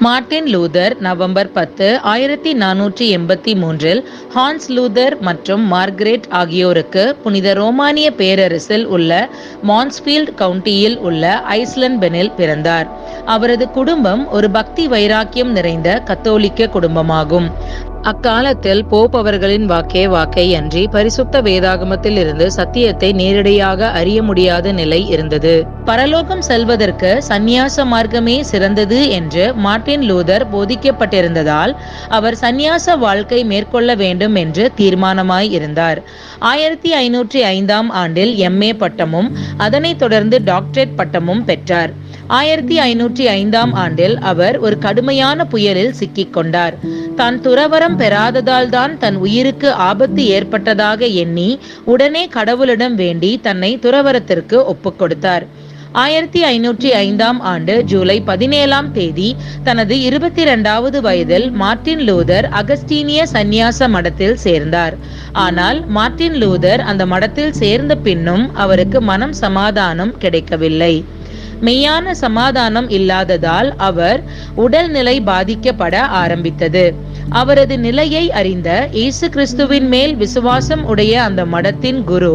Martin Luther November 10, 1483 Hans Luther மற்றும் Margaret ஆகியோருக்கு புனித ரோமானிய பேரரசில் உள்ள மான்ஸ்பீல்ட் கவுண்டியில் உள்ள ஐஸ்லன்பெனில் பிறந்தார். அவரது குடும்பம் ஒரு பக்தி வைராக்கியம் நிறைந்த கத்தோலிக்க குடும்பமாகும். அக்காலத்தில் போப் அவர்களின் வாக்கை அன்றி பரிசுத்த வேதாகமத்தில் இருந்து சத்தியத்தை நேரடியாக அறிய முடியாத நிலை இருந்தது. பரலோகம் செல்வதற்கு சந்நியாச மார்க்கமே சிறந்தது என்று மார்ட்டின் லூதர் போதிக்கப்பட்டிருந்ததால் அவர் சந்நியாச வாழ்க்கை மேற்கொள்ள வேண்டும் என்று தீர்மானமாய் இருந்தார். 1505ஆம் ஆண்டில் MA பட்டமும் அதனைத் தொடர்ந்து டாக்டரேட் பட்டமும் பெற்றார். 1505ஆம் ஆண்டில் அவர் ஒரு கடுமையான புயலில் சிக்கிக் கொண்டார். தான் துறவரம் பெறாததால் தான் தன் உயிருக்கு ஆபத்து ஏற்பட்டதாக எண்ணி உடனே கடவுளிடம் வேண்டி தன்னை துறவரத்திற்கு ஒப்புக்கொடுத்தார். 1505ஆம் ஆண்டு ஜூலை 17ஆம் தேதி தனது 22வது வயதில் மார்ட்டின் லூதர் அகஸ்டீனிய சந்நியாச மடத்தில் சேர்ந்தார். ஆனால் மார்ட்டின் லூதர் அந்த மடத்தில் சேர்ந்த பின்னும் அவருக்கு மனம் சமாதானம் கிடைக்கவில்லை. மெய்யான சமாதானம் இல்லாததால் அவர் உடல்நிலை பாதிக்கப்பட ஆரம்பித்தது. அவரது நிலையை அறிந்த இயேசு கிறிஸ்துவின் மேல் விசுவாசம் உடைய அந்த மடத்தின் குரு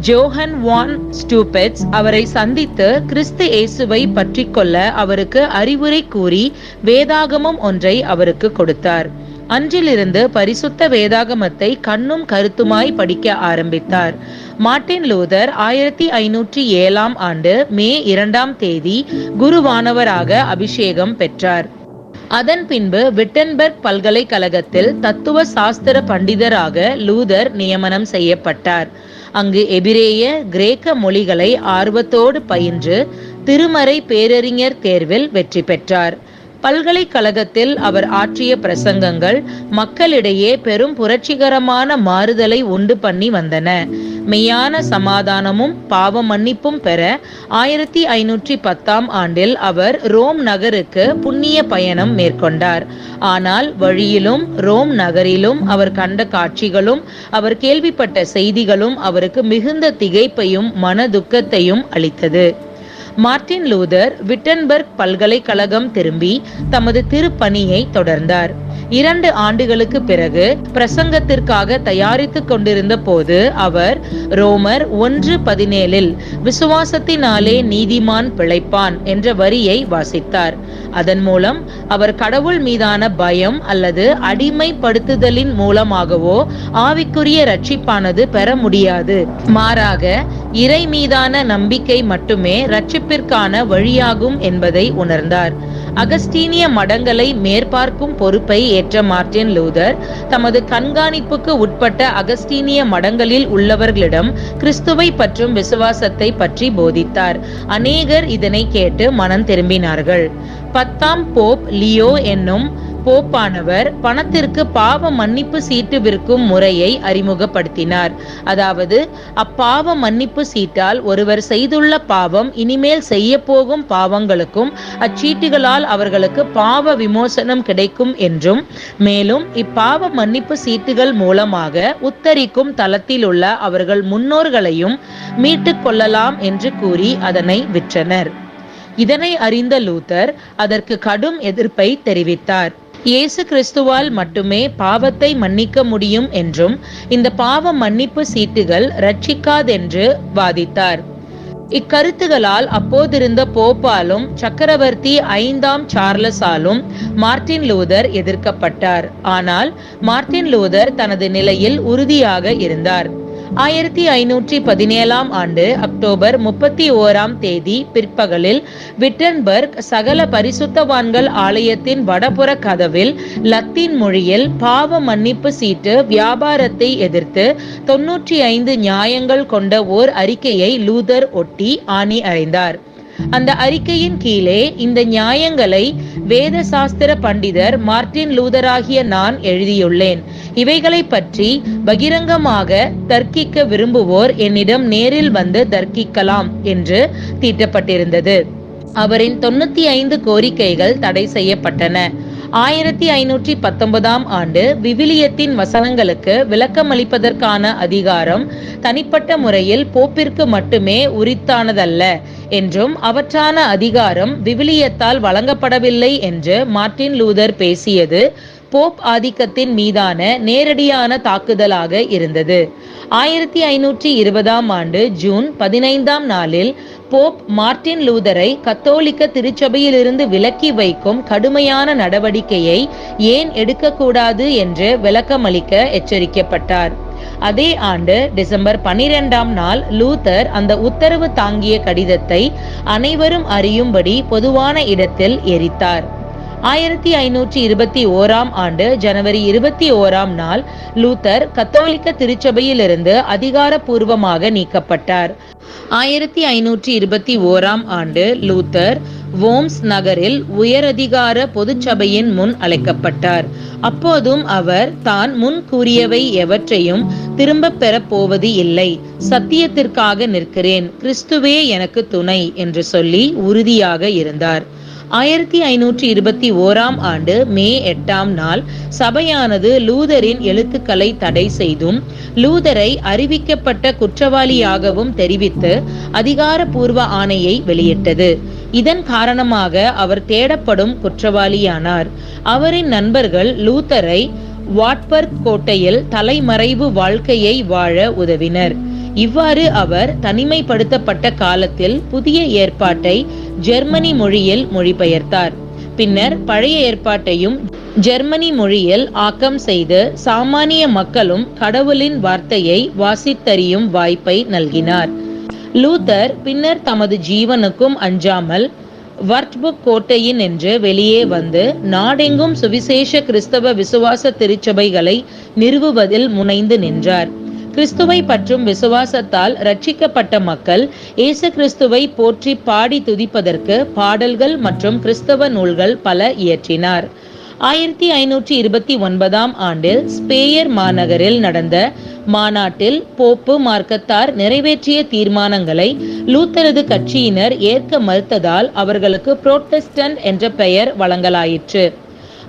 ஜோஹன் வான் ஸ்டூபெட்ஸ் அவரை சந்தித்து கிறிஸ்து இயேசுவை பற்றி கொள்ள அவருக்கு அறிவுரை கூறி வேதாகமம் ஒன்றை அவருக்கு கொடுத்தார். அன்றிலிருந்து பரிசுத்த வேதாகமத்தை கண்ணும் கருத்துமாய் படிக்க ஆரம்பித்தார். மார்ட்டின் லூதர் 1507ஆம் ஆண்டு மே 2ஆம் தேதி குருவானவராக அபிஷேகம் பெற்றார். அதன் பின்பு விட்டன்பர்க் பல்கலைக்கழகத்தில் தத்துவ சாஸ்திர பண்டிதராக லூதர் நியமனம் செய்யப்பட்டார். அங்கு எபிரேய, கிரேக்க மொழிகளை ஆர்வத்தோடு பயின்று திருமறை பேரறிஞர் தேர்வில் வெற்றி பெற்றார். பல்கலைக்கழகத்தில் அவர் ஆற்றிய பிரசங்கங்கள் மக்களிடையே பெரும் புரட்சிகரமான மாறுதலை உண்டு பண்ணி வந்தன. மெய்யான சமாதானமும் பாவ மன்னிப்பும் பெற 1510ஆம் ஆண்டில் அவர் ரோம் நகருக்கு புண்ணிய பயணம் மேற்கொண்டார். ஆனால் வழியிலும் ரோம் நகரிலும் அவர் கண்ட காட்சிகளும் அவர் கேள்விப்பட்ட செய்திகளும் அவருக்கு மிகுந்த திகைப்பையும் மன துக்கத்தையும் அளித்தது. மார்ட்டின் லூதர் விட்டன்பர்க் பல்கலைக்கழகம் திரும்பி தமது திருப்பணியை தொடர்ந்தார். 2 ஆண்டுகளுக்கு பிறகு பிரசங்கத்திற்காக தயாரித்துக் கொண்டிருந்த போது அவர் ரோமர் 1:17 விசுவாசத்தினாலே நீதிமான் பிழைப்பான் என்ற வரியை வாசித்தார். அதன் மூலம் அவர் கடவுள் மீதான பயம் அல்லது அடிமைப்படுத்துதலின் மூலமாகவோ ஆவிக்குரிய ரட்சிப்பானது பெற முடியாது, மாறாக இறை மீதான நம்பிக்கை மட்டுமே ரட்சிப்பிற்கான வழியாகும் என்பதை உணர்ந்தார். அகஸ்டீனிய மடங்களை மேற்பார்க்கும் பொறுப்பை ஏற்ற மார்ட்டின் லூதர் தமது கண்காணிப்புக்கு உட்பட்ட அகஸ்டீனிய மடங்களில் உள்ளவர்களிடம் கிறிஸ்துவை பற்றும் விசுவாசத்தை பற்றி போதித்தார். அநேகர் இதனை கேட்டு மனம் திரும்பினார்கள். 10ஆம் போப் லியோ என்னும் போப்பானவர் பணத்திற்கு பாவ மன்னிப்பு சீட்டு விற்கும் முறையை அறிமுகப்படுத்தினார். அதாவது அப்பாவ மன்னிப்பு சீட்டால் ஒருவர் செய்துள்ள பாவம் இனிமேல் செய்ய போகும் பாவங்களுக்கும் அச்சீட்டுகளால் அவர்களுக்கு பாவ விமோசனம் கிடைக்கும் என்றும், மேலும் இப்பாவ மன்னிப்பு சீட்டுகள் மூலமாக உத்தரிக்கும் தளத்தில் உள்ள அவர்கள் முன்னோர்களையும் மீட்டுக் கொள்ளலாம் என்று கூறி அதனை விற்றனர். இதனை அறிந்த லூதர் அதற்கு கடும் எதிர்ப்பை தெரிவித்தார். இயேசு கிறிஸ்துவால் மட்டுமே பாவத்தை மன்னிக்க முடியும் என்றும் இந்த பாவ மன்னிப்பு சீட்டுகள் ரட்சிக்காதென்று வாதித்தார். இக்கருத்துகளால் அப்போதிருந்த போப்பாலும் சக்கரவர்த்தி 5ஆம் சார்லஸாலும் மார்ட்டின் லூதர் எதிர்க்கப்பட்டார். ஆனால் மார்ட்டின் லூதர் தனது நிலையில் உறுதியாக இருந்தார். 1517ஆம் ஆண்டு அக்டோபர் 31ஆம் தேதி பிற்பகலில் விட்டன்பர்க் சகல பரிசுத்தவான்கள் ஆலயத்தின் வடபுற கதவில் லத்தீன் மொழியில் பாவ மன்னிப்பு சீட்டு வியாபாரத்தை எதிர்த்து 95 நியாயங்கள் கொண்ட ஓர் அறிக்கையை லூதர் ஒட்டி ஆணி அறைந்தார். அந்த அறிக்கையின் கீழே இந்த நியாயங்களை வேத சாஸ்திர பண்டிதர் மார்ட்டின் லூதராகிய நான் எழுதியுள்ளேன். இவைகளை பற்றி பகிரங்கமாக தர்க்கிக்க விரும்புவோர் என்னிடம் நேரில் வந்து தர்க்கிக்கலாம் என்று தீட்டப்பட்டிருந்தது. அவரின் 95 கோரிக்கைகள் தடை செய்யப்பட்டன. 1519ஆம் ஆண்டு விவிலியத்தின் வசனங்களுக்கு விளக்கமளிப்பதற்கான அதிகாரம் தனிப்பட்ட முறையில் போப்பிற்கு மட்டுமே உரித்தானதல்ல என்றும் அவற்றான அதிகாரம் விவிலியத்தால் வழங்கப்படவில்லை என்று மார்ட்டின் லூதர் பேசியது போப் ஆதிக்கத்தின் மீதான நேரடியான தாக்குதலாக இருந்தது. 1520ஆம் ஆண்டு ஜூன் 15ஆம் நாளில் போப் மார்ட்டின் லூதரை கத்தோலிக்க திருச்சபையிலிருந்து விலக்கி வைக்கும் கடுமையான நடவடிக்கையை ஏன் எடுக்கக்கூடாது என்று விளக்கமளிக்க எச்சரிக்கப்பட்டார். அதே ஆண்டு டிசம்பர் 12ஆம் நாள் லூதர் அந்த உத்தரவு தாங்கிய கடிதத்தை அனைவரும் அறியும்படி பொதுவான இடத்தில் எரித்தார். 1521ஆம் ஆண்டு ஜனவரி 21ஆம் நாள் லூதர் கத்தோலிக்க திருச்சபையிலிருந்து அதிகாரப்பூர்வமாக நீக்கப்பட்டார். 1521ஆம் ஆண்டு லூதர் வோம்ஸ் நகரில் உயரதிகார பொதுச்சபையின் முன் அழைக்கப்பட்டார். அப்போதும் அவர் தான் முன் கூறியவை எவற்றையும் திரும்ப பெறப் போவது இல்லை, சத்தியத்திற்காக நிற்கிறேன், கிறிஸ்துவே எனக்கு துணை என்று சொல்லி உறுதியாக இருந்தார். 1521ஆம் ஆண்டு மே 8ஆம் நாள் சபையானது லூதரின் எழுத்துக்களை தடை செய்தும் லூதரை அறிவிக்கப்பட்ட குற்றவாளியாகவும் தெரிவித்து அதிகாரப்பூர்வ ஆணையை வெளியிட்டது. இதன் காரணமாக அவர் தேடப்படும் குற்றவாளியானார். அவரின் நண்பர்கள் லூதரை வாட்பர்க் கோட்டையில் தலைமறைவு வாழ்க்கையை வாழ உதவினர். இவ்வாறு அவர் தனிமைப்படுத்தப்பட்ட காலத்தில் புதிய ஏற்பாட்டை ஜெர்மனி மொழியில் மொழிபெயர்த்தார். பின்னர் பழைய ஏற்பாட்டையும் ஜெர்மனி மொழியில் ஆக்கம் செய்து சாமானிய மக்களும் கடவுளின் வார்த்தையை வாசித்தறியும் வாய்ப்பை நல்கினார். லூதர் பின்னர் தமது ஜீவனுக்கும் அஞ்சாமல் வர்ட்புக் கோட்டையின் என்று வெளியே வந்து நாடெங்கும் சுவிசேஷ கிறிஸ்தவ விசுவாச திருச்சபைகளை நிறுவுவதில் முனைந்து நின்றார். கிறிஸ்துவை பற்றும் விசுவாசத்தால் ரட்சிக்கப்பட்ட மக்கள் இயேசு கிறிஸ்துவை போற்றி பாடி துதிப்பதற்கு பாடல்கள் மற்றும் கிறிஸ்தவ நூல்கள் பல இயற்றினார். 1529ஆம் ஆண்டில் ஸ்பேயர் மாநகரில் நடந்த மாநாட்டில் போப்பு மார்க்கத்தார் நிறைவேற்றிய தீர்மானங்களை லூத்தரது கட்சியினர் ஏற்க மறுத்ததால் அவர்களுக்கு புரோட்டஸ்டன்ட் என்ற பெயர் வழங்கலாயிற்று.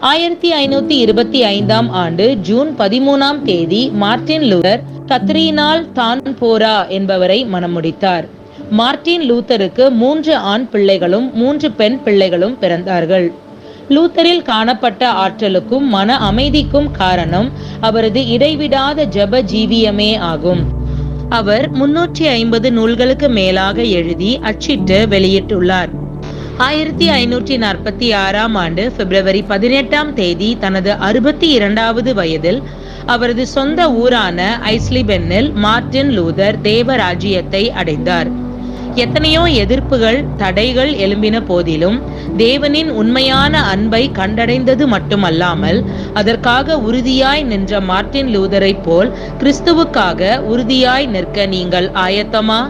1525ஆம் ஆண்டு ஜூன் 13ஆம் தேதி மார்ட்டின் லூதர் கத்ரீனால் தான்போரா என்பவரை மணமுடித்தார். மார்ட்டின் லூத்தருக்கு 3 ஆண் பிள்ளைகளும் 3 பெண் பிள்ளைகளும் பிறந்தார்கள். லூத்தரில் காணப்பட்ட ஆற்றலுக்கும் மன அமைதிக்கும் காரணம் அவரது இடைவிடாத ஜப ஜீவியமே ஆகும். அவர் 350 நூல்களுக்கு மேலாக எழுதி அச்சிட்டு வெளியிட்டுள்ளார். 1546ஆம் ஆண்டு பிப்ரவரி 18ஆம் தேதி தனது 62வது வயதில் அவரது சொந்த ஊரான ஐஸ்லிபென்னில் மார்ட்டின் லூதர் தேவ ராஜ்யத்தை அடைந்தார். எத்தனையோ எதிர்ப்புகள் தடைகள் எழும்பின போதிலும் தேவனின் உண்மையான அன்பை கண்டடைந்தது மட்டுமல்லாமல் அதற்காக உறுதியாய் நின்ற மார்ட்டின் லூதரை போல் கிறிஸ்துவுக்காக உறுதியாய் நிற்க நீங்கள் ஆயத்தமா?